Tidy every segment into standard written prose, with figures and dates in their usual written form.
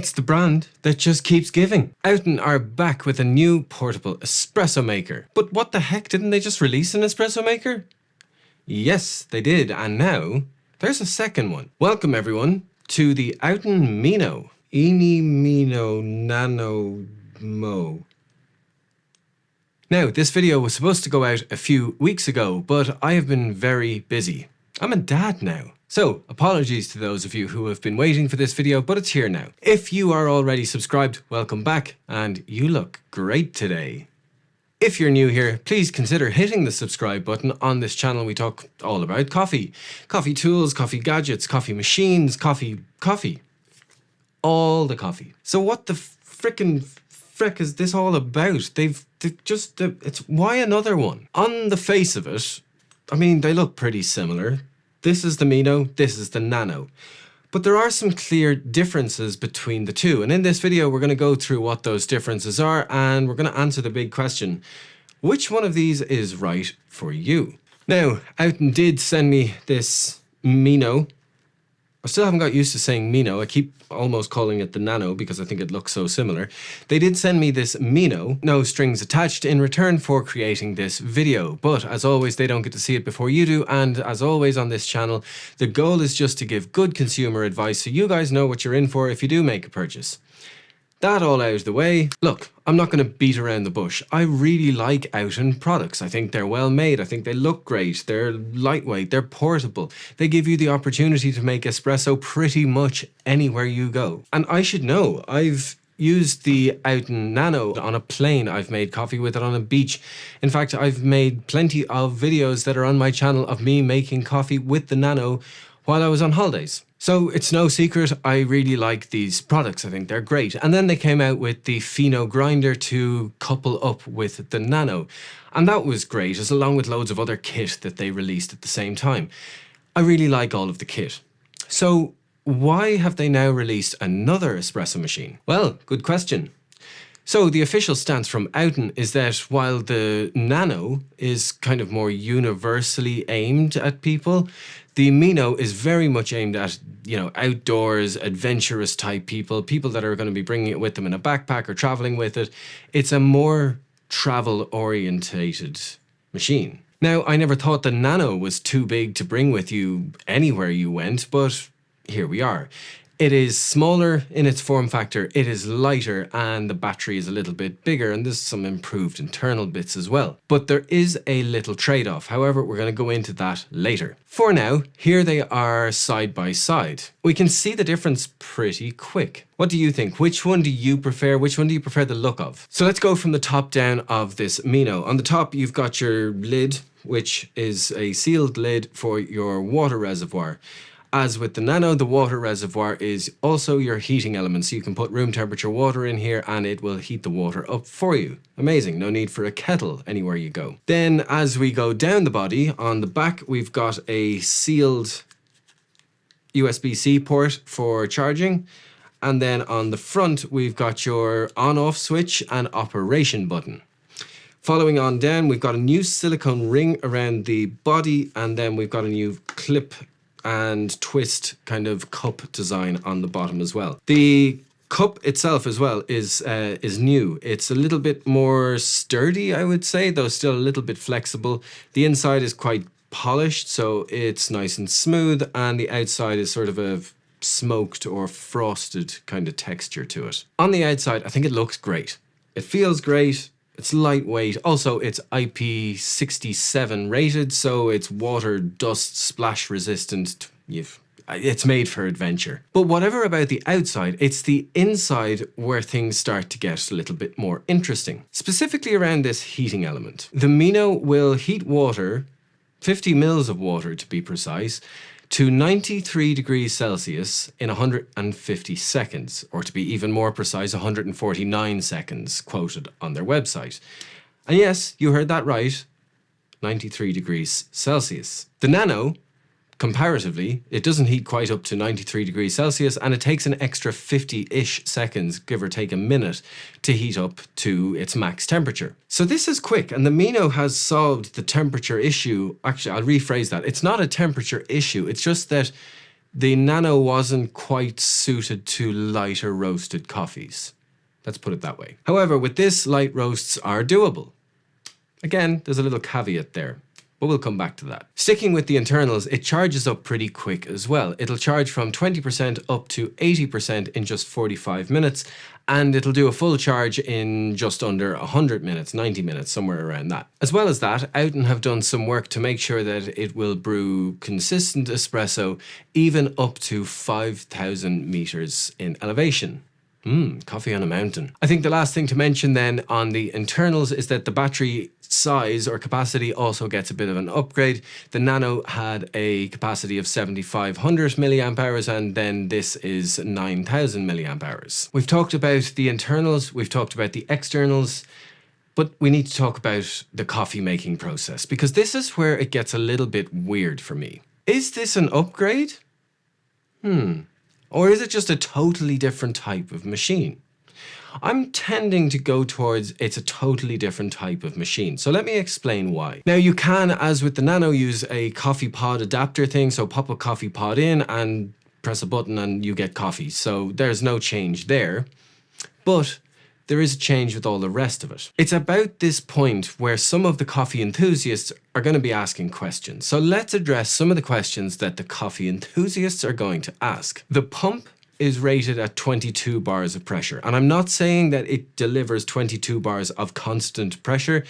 It's the brand that just keeps giving. OutIn are back with a new portable espresso maker. But what the heck, didn't they just release an espresso maker? Yes, they did, and now there's a second one. Welcome everyone to the OutIn Mino. Mino Nano Mo. Now, this video was supposed to go out a few weeks ago, but I have been very busy. I'm a dad now. So, apologies to those of you who have been waiting for this video, but it's here now. If you are already subscribed, welcome back, and you look great today. If you're new here, please consider hitting the subscribe button. On this channel we talk all about coffee. Coffee tools, coffee gadgets, coffee machines, coffee. All the coffee. So what the frick is this all about? They've just, it's why another one? On the face of it, I mean, they look pretty similar. This is the Mino, this is the Nano. But there are some clear differences between the two. And in this video, we're going to go through what those differences are, and we're going to answer the big question: which one of these is right for you? Now, OutIn did send me this Mino. I still haven't got used to saying Mino. I keep almost calling it the Nano because I think it looks so similar. They did send me this Mino, no strings attached, in return for creating this video. But as always, they don't get to see it before you do. And as always on this channel, the goal is just to give good consumer advice so you guys know what you're in for if you do make a purchase. That all out of the way, look, I'm not going to beat around the bush. I really like OutIn products. I think they're well made. I think they look great. They're lightweight. They're portable. They give you the opportunity to make espresso pretty much anywhere you go. And I should know, I've used the OutIn Nano on a plane. I've made coffee with it on a beach. In fact, I've made plenty of videos that are on my channel of me making coffee with the Nano while I was on holidays. So it's no secret, I really like these products. I think they're great. And then they came out with the Fino grinder to couple up with the Nano. And that was great, as along with loads of other kit that they released at the same time. I really like all of the kit. So why have they now released another espresso machine? Well, good question. So the official stance from OutIn is that while the Nano is kind of more universally aimed at people, the Mino is very much aimed at, you know, outdoors, adventurous type people, people that are going to be bringing it with them in a backpack or traveling with it. It's a more travel orientated machine. Now, I never thought the Nano was too big to bring with you anywhere you went, but here we are. It is smaller in its form factor, it is lighter, and the battery is a little bit bigger, and there's some improved internal bits as well. But there is a little trade-off. However, we're going to go into that later. For now, here they are side by side. We can see the difference pretty quick. What do you think? Which one do you prefer? Which one do you prefer the look of? So let's go from the top down of this Mino. On the top, you've got your lid, which is a sealed lid for your water reservoir. As with the Nano, the water reservoir is also your heating element, so you can put room temperature water in here and it will heat the water up for you. Amazing, no need for a kettle anywhere you go. Then as we go down the body, on the back we've got a sealed USB-C port for charging, and then on the front we've got your on-off switch and operation button. Following on down, we've got a new silicone ring around the body, and then we've got a new clip and twist kind of cup design on the bottom as well. The cup itself as well is new. It's a little bit more sturdy, I would say, though still a little bit flexible. The inside is quite polished, so it's nice and smooth, and the outside is sort of a smoked or frosted kind of texture to it. On the outside, I think it looks great. It feels great. It's lightweight. Also, it's IP67 rated, so it's water, dust, splash resistant. It's made for adventure. But whatever about the outside, it's the inside where things start to get a little bit more interesting. Specifically around this heating element. The Mino will heat water, 50 mils of water to be precise, to 93 degrees Celsius in 150 seconds, or to be even more precise, 149 seconds, quoted on their website. And yes, you heard that right, 93 degrees Celsius. The Nano, comparatively, it doesn't heat quite up to 93 degrees Celsius, and it takes an extra 50-ish seconds, give or take a minute, to heat up to its max temperature. So this is quick, and the Mino has solved the temperature issue. Actually, I'll rephrase that. It's not a temperature issue, it's just that the Nano wasn't quite suited to lighter roasted coffees. Let's put it that way. However, with this, light roasts are doable. Again, there's a little caveat there, but we'll come back to that. Sticking with the internals, it charges up pretty quick as well. It'll charge from 20% up to 80% in just 45 minutes, and it'll do a full charge in just under 100 minutes, 90 minutes, somewhere around that. As well as that, OutIn have done some work to make sure that it will brew consistent espresso even up to 5,000 meters in elevation. Coffee on a mountain. I think the last thing to mention then on the internals is that the battery size or capacity also gets a bit of an upgrade. The Nano had a capacity of 7,500 milliamp hours, and then this is 9,000 milliamp hours. We've talked about the internals, we've talked about the externals, but we need to talk about the coffee making process, because this is where it gets a little bit weird for me. Is this an upgrade? Or is it just a totally different type of machine? I'm tending to go towards it's a totally different type of machine. So let me explain why. Now you can, as with the Nano, use a coffee pod adapter thing. So pop a coffee pod in and press a button and you get coffee. So there's no change there. But there is a change with all the rest of it. It's about this point where some of the coffee enthusiasts are going to be asking questions. So let's address some of the questions that the coffee enthusiasts are going to ask. The pump is rated at 22 bars of pressure. And I'm not saying that it delivers 22 bars of constant pressure.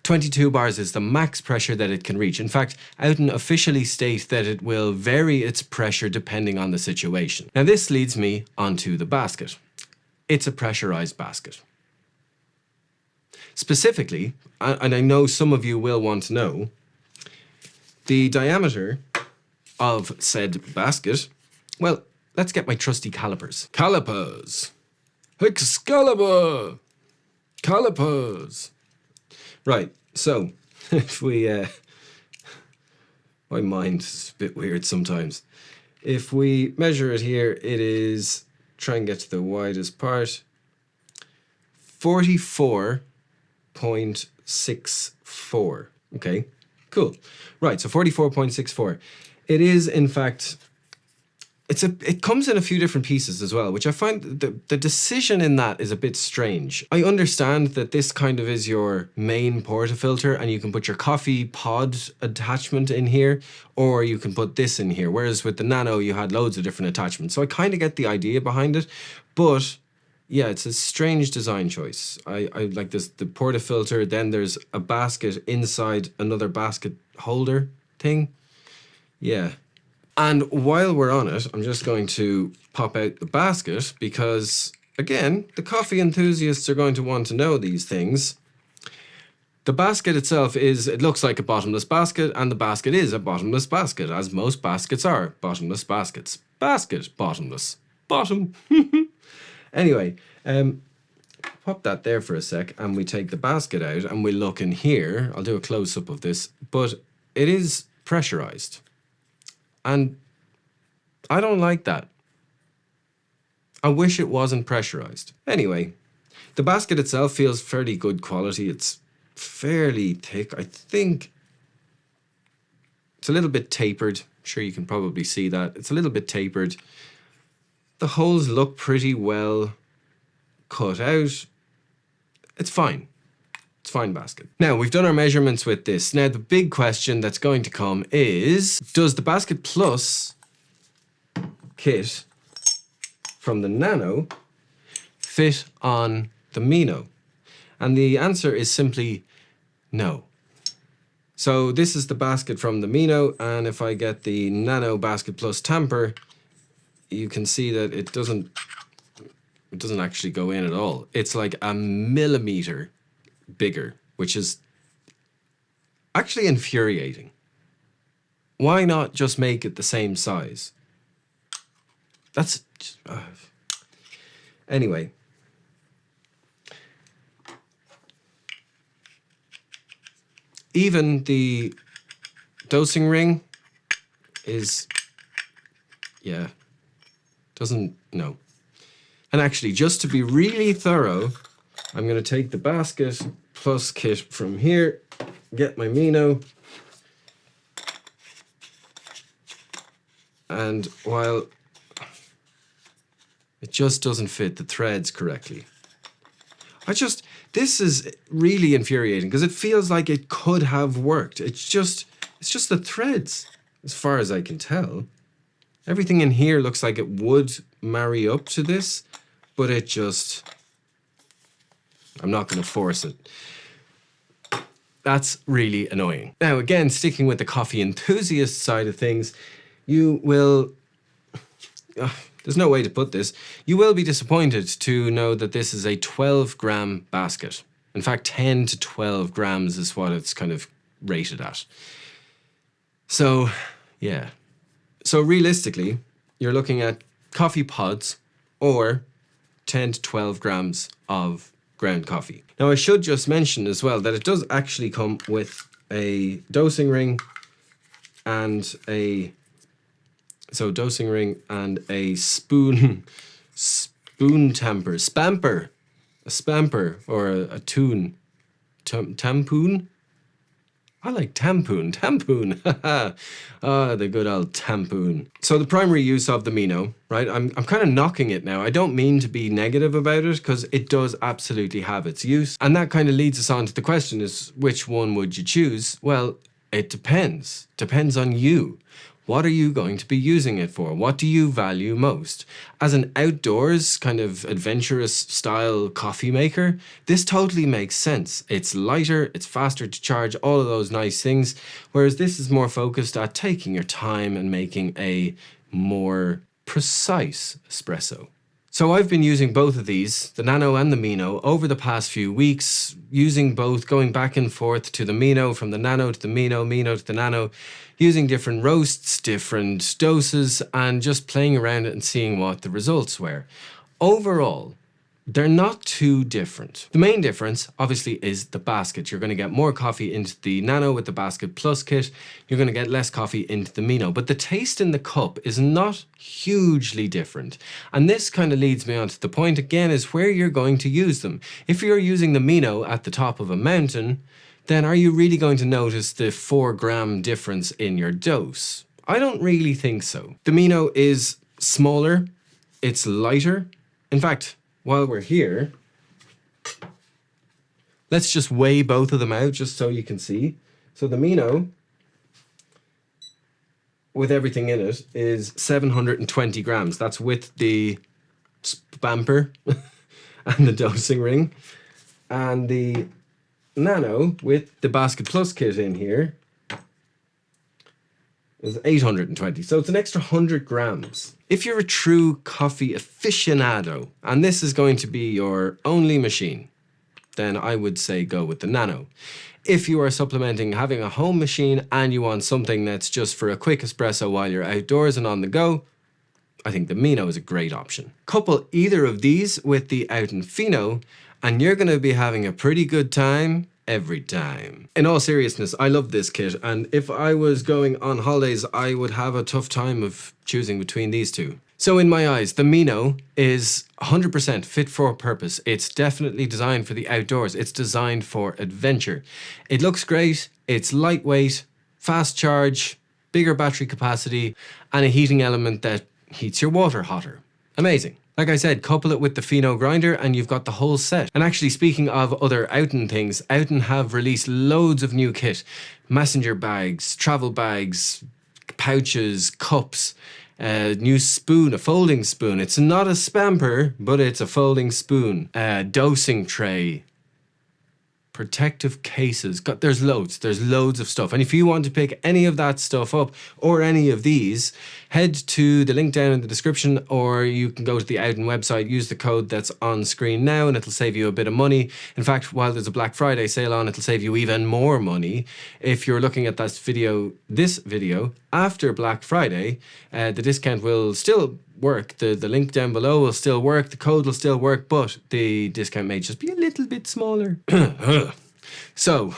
22 bars is the max pressure that it can reach. In fact, OutIn officially state that it will vary its pressure depending on the situation. Now this leads me onto the basket. It's a pressurized basket. Specifically, and I know some of you will want to know, the diameter of said basket, well, let's get my trusty calipers. Calipers! Excalibur! Calipers! Right, so, if we, my mind is a bit weird sometimes. If we measure it here, it is, try and get to the widest part, 44.64. Okay, cool. Right, so 44.64. It is, in fact, it comes in a few different pieces as well, which I find the decision in that is a bit strange. I understand that this kind of is your main portafilter and you can put your coffee pod attachment in here, or you can put this in here. Whereas with the Nano, you had loads of different attachments. So I kind of get the idea behind it, but yeah, it's a strange design choice. I like this, the portafilter, then there's a basket inside another basket holder thing. Yeah. And while we're on it, I'm just going to pop out the basket because, again, the coffee enthusiasts are going to want to know these things. The basket itself it looks like a bottomless basket, and the basket is a bottomless basket, as most baskets are. Bottomless baskets. Basket, bottomless. Bottom. Anyway, pop that there for a sec, and we take the basket out, and we look in here. I'll do a close-up of this, but it is pressurized. And I don't like that. I wish it wasn't pressurized. Anyway, the basket itself feels fairly good quality. It's fairly thick. I think it's a little bit tapered. I'm sure you can probably see that. It's a little bit tapered. The holes look pretty well cut out. It's fine. It's fine basket. Now, we've done our measurements with this. Now, the big question that's going to come is, does the Basket Plus kit from the Nano fit on the Mino? And the answer is simply no. So this is the basket from the Mino, and if I get the Nano Basket Plus tamper, you can see that it doesn't actually go in at all. It's like a millimeter bigger, which is actually infuriating. Why not just make it the same size? That's anyway. Even the dosing ring is, yeah, doesn't, no. And actually, just to be really thorough, I'm going to take the Basket Plus kit from here, get my Mino, And while it just doesn't fit the threads correctly. This is really infuriating because it feels like it could have worked. It's just the threads, as far as I can tell. Everything in here looks like it would marry up to this, but it just, I'm not going to force it. That's really annoying. Now, again, sticking with the coffee enthusiast side of things, you will, there's no way to put this, you will be disappointed to know that this is a 12-gram basket. In fact, 10 to 12 grams is what it's kind of rated at. So, yeah. So realistically, you're looking at coffee pods or 10 to 12 grams of ground coffee. Now, I should just mention as well that it does actually come with a dosing ring and a spoon spamper, a spamper or a tune, tampoon. I like tampoon. Ah, the good old tampoon. So the primary use of the Mino, right? I'm kind of knocking it now. I don't mean to be negative about it because it does absolutely have its use. And that kind of leads us on to the question is, which one would you choose? Well, it depends. Depends on you. What are you going to be using it for? What do you value most? As an outdoors kind of adventurous style coffee maker, this totally makes sense. It's lighter, it's faster to charge, all of those nice things. Whereas this is more focused at taking your time and making a more precise espresso. So I've been using both of these, the Nano and the Mino, over the past few weeks, using both, going back and forth to the Mino, from the Nano to the Mino, Mino to the Nano, using different roasts, different doses, and just playing around it and seeing what the results were. Overall, they're not too different. The main difference, obviously, is the basket. You're going to get more coffee into the Nano with the Basket Plus kit. You're going to get less coffee into the Mino. But the taste in the cup is not hugely different. And this kind of leads me on to the point, again, is where you're going to use them. If you're using the Mino at the top of a mountain, then are you really going to notice the 4-gram difference in your dose? I don't really think so. The Mino is smaller. It's lighter. In fact, while we're here, let's just weigh both of them out just so you can see. So the Mino, with everything in it, is 720 grams. That's with the spamper and the dosing ring. And the Nano, with the Basket Plus kit in here, is 820. So it's an extra 100 grams. If you're a true coffee aficionado, and this is going to be your only machine, then I would say go with the Nano. If you are supplementing having a home machine and you want something that's just for a quick espresso while you're outdoors and on the go, I think the Mino is a great option. Couple either of these with the OutIn Fino, and you're going to be having a pretty good time every time. In all seriousness, I love this kit, and if I was going on holidays, I would have a tough time of choosing between these two. So in my eyes, the Mino is 100% fit for purpose. It's definitely designed for the outdoors. It's designed for adventure. It looks great. It's lightweight, fast charge, bigger battery capacity, and a heating element that heats your water hotter. Amazing. Like I said, couple it with the Fino grinder and you've got the whole set. And actually, speaking of other OutIn things, OutIn have released loads of new kit. Messenger bags, travel bags, pouches, cups, new spoon, a folding spoon. It's not a spamper, but it's a folding spoon. Dosing tray. Protective cases. There's loads of stuff. And if you want to pick any of that stuff up or any of these, head to the link down in the description, or you can go to the OutIn website, use the code that's on screen now, and it'll save you a bit of money. In fact, while there's a Black Friday sale on, it'll save you even more money. If you're looking at this video after Black Friday, the discount will still work. The link down below will still work, the code will still work, but the discount may just be a little bit smaller. So,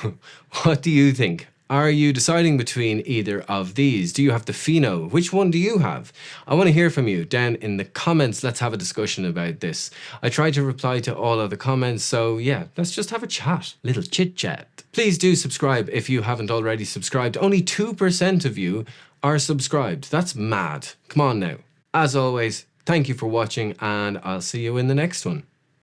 what do you think? Are you deciding between either of these? Do you have the Fino? Which one do you have? I want to hear from you down in the comments. Let's have a discussion about this. I try to reply to all of the comments, so yeah, let's just have a chat. Little chit chat. Please do subscribe if you haven't already subscribed. Only 2% of you are subscribed. That's mad. Come on now. As always, thank you for watching, and I'll see you in the next one.